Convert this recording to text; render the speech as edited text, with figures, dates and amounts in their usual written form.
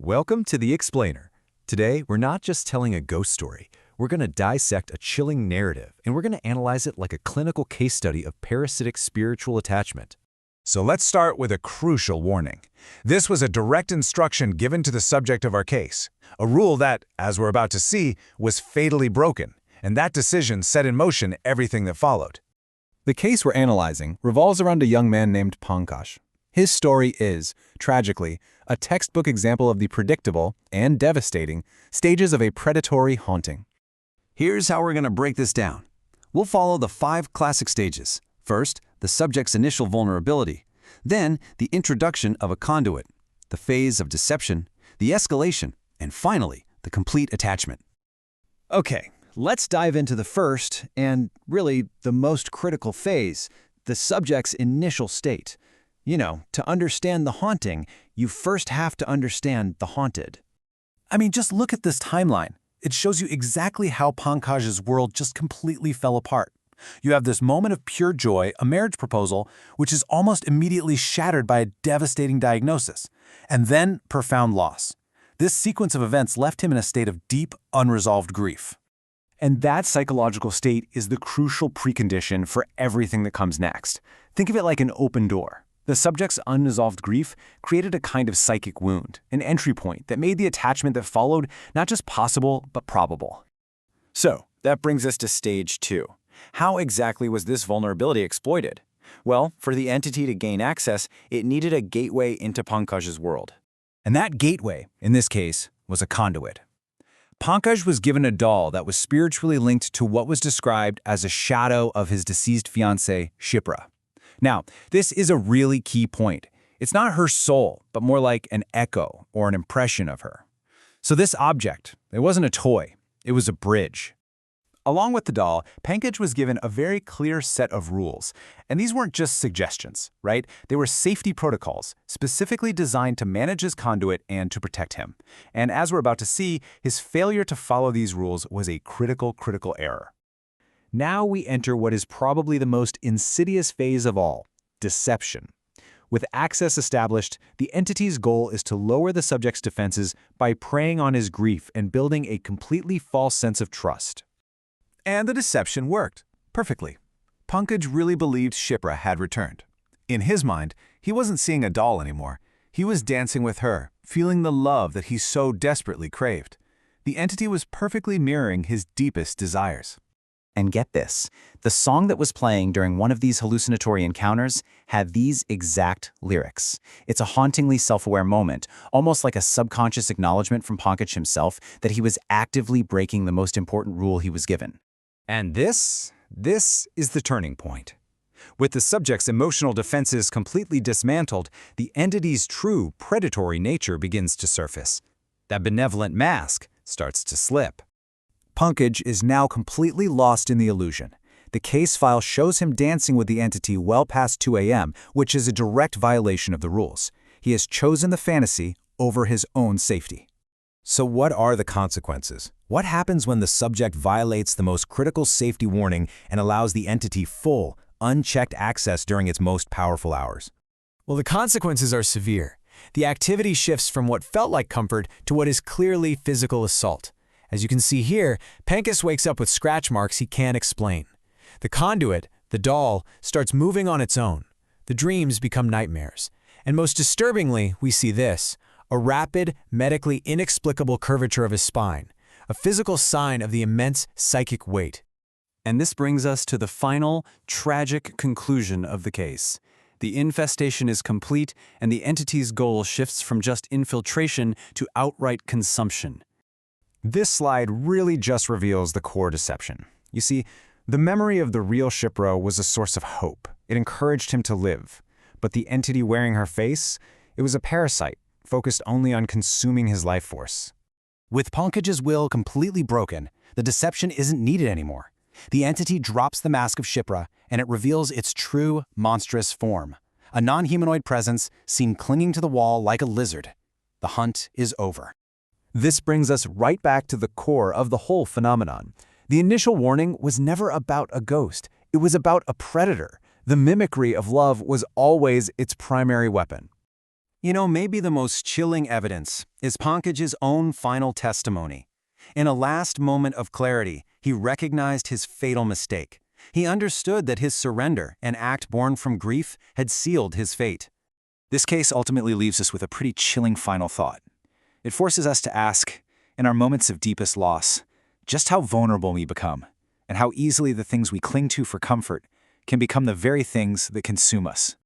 Welcome to The Explainer. Today, we're not just telling a ghost story. We're going to dissect a chilling narrative, and we're going to analyze it like a clinical case study of parasitic spiritual attachment. So let's start with a crucial warning. This was a direct instruction given to the subject of our case, a rule that, as we're about to see, was fatally broken, and that decision set in motion everything that followed. The case we're analyzing revolves around a young man named Pankaj. His story is, tragically, a textbook example of the predictable and devastating stages of a predatory haunting. Here's how we're going to break this down. We'll follow the 5 classic stages. First, the subject's initial vulnerability. Then, the introduction of a conduit, the phase of deception, the escalation, and finally, the complete attachment. Okay, let's dive into the first, and really the most critical phase, the subject's initial state. You know, to understand the haunting, you first have to understand the haunted. I mean, just look at this timeline. It shows you exactly how Pankaj's world just completely fell apart. You have this moment of pure joy, a marriage proposal, which is almost immediately shattered by a devastating diagnosis, and then profound loss. This sequence of events left him in a state of deep, unresolved grief. And that psychological state is the crucial precondition for everything that comes next. Think of it like an open door. The subject's unresolved grief created a kind of psychic wound, an entry point that made the attachment that followed not just possible, but probable. So, that brings us to stage 2. How exactly was this vulnerability exploited? Well, for the entity to gain access, it needed a gateway into Pankaj's world. And that gateway, in this case, was a conduit. Pankaj was given a doll that was spiritually linked to what was described as a shadow of his deceased fiancée, Shipra. Now, this is a really key point. It's not her soul, but more like an echo or an impression of her. So this object, it wasn't a toy, it was a bridge. Along with the doll, Pankaj was given a very clear set of rules. And these weren't just suggestions, right? They were safety protocols, specifically designed to manage his conduit and to protect him. And as we're about to see, his failure to follow these rules was a critical error. Now we enter what is probably the most insidious phase of all, deception. With access established, the entity's goal is to lower the subject's defenses by preying on his grief and building a completely false sense of trust. And the deception worked perfectly. Pankaj really believed Shipra had returned. In his mind, he wasn't seeing a doll anymore. He was dancing with her, feeling the love that he so desperately craved. The entity was perfectly mirroring his deepest desires. And get this, the song that was playing during one of these hallucinatory encounters had these exact lyrics. It's a hauntingly self-aware moment, almost like a subconscious acknowledgement from Pankaj himself that he was actively breaking the most important rule he was given. And this is the turning point. With the subject's emotional defenses completely dismantled, the entity's true predatory nature begins to surface. That benevolent mask starts to slip. Pankaj is now completely lost in the illusion. The case file shows him dancing with the entity well past 2 a.m., which is a direct violation of the rules. He has chosen the fantasy over his own safety. So what are the consequences? What happens when the subject violates the most critical safety warning and allows the entity full, unchecked access during its most powerful hours? Well, the consequences are severe. The activity shifts from what felt like comfort to what is clearly physical assault. As you can see here, Pankaj wakes up with scratch marks he can't explain. The conduit, the doll, starts moving on its own. The dreams become nightmares. And most disturbingly, we see this, a rapid, medically inexplicable curvature of his spine, a physical sign of the immense psychic weight. And this brings us to the final, tragic conclusion of the case. The infestation is complete, and the entity's goal shifts from just infiltration to outright consumption. This slide really just reveals the core deception. You see, the memory of the real Shipra was a source of hope. It encouraged him to live. But the entity wearing her face, it was a parasite, focused only on consuming his life force. With Pankaj's will completely broken, the deception isn't needed anymore. The entity drops the mask of Shipra, and it reveals its true, monstrous form. A non-humanoid presence seen clinging to the wall like a lizard. The hunt is over. This brings us right back to the core of the whole phenomenon. The initial warning was never about a ghost. It was about a predator. The mimicry of love was always its primary weapon. You know, maybe the most chilling evidence is Pankaj's own final testimony. In a last moment of clarity, he recognized his fatal mistake. He understood that his surrender, an act born from grief, had sealed his fate. This case ultimately leaves us with a pretty chilling final thought. It forces us to ask, in our moments of deepest loss, just how vulnerable we become, and how easily the things we cling to for comfort can become the very things that consume us.